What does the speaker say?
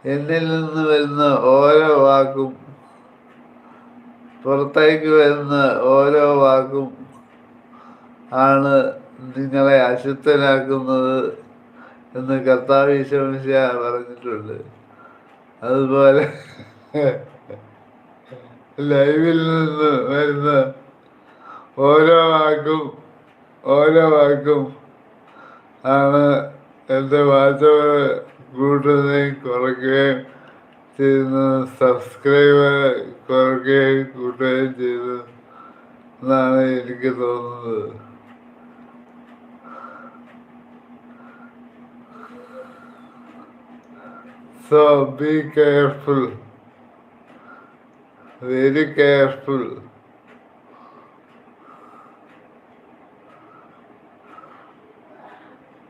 എന്നിൽ നിന്ന് വരുന്ന ഓരോ വാക്കും, പുറത്തേക്ക് വരുന്ന ഓരോ വാക്കും ആണ് നിങ്ങളെ അശുദ്ധരാക്കുന്നത് എന്ന് കർത്താവ് ഈശോ മിശിഹാ പറഞ്ഞിട്ടുണ്ട്. അതുപോലെ ലൈവിൽ നിന്ന് വരുന്ന ഓരോ വാക്കും ആണ് എൻ്റെ വാച്ചവർ കൂട്ടുകയും കുറയ്ക്കുകയും ചെയ്യുന്നു, സബ്സ്ക്രൈബർ കുറയ്ക്കുകയും കൂട്ടുകയും ചെയ്തു എന്നാണ് എനിക്ക് തോന്നുന്നത്. So be careful, very careful.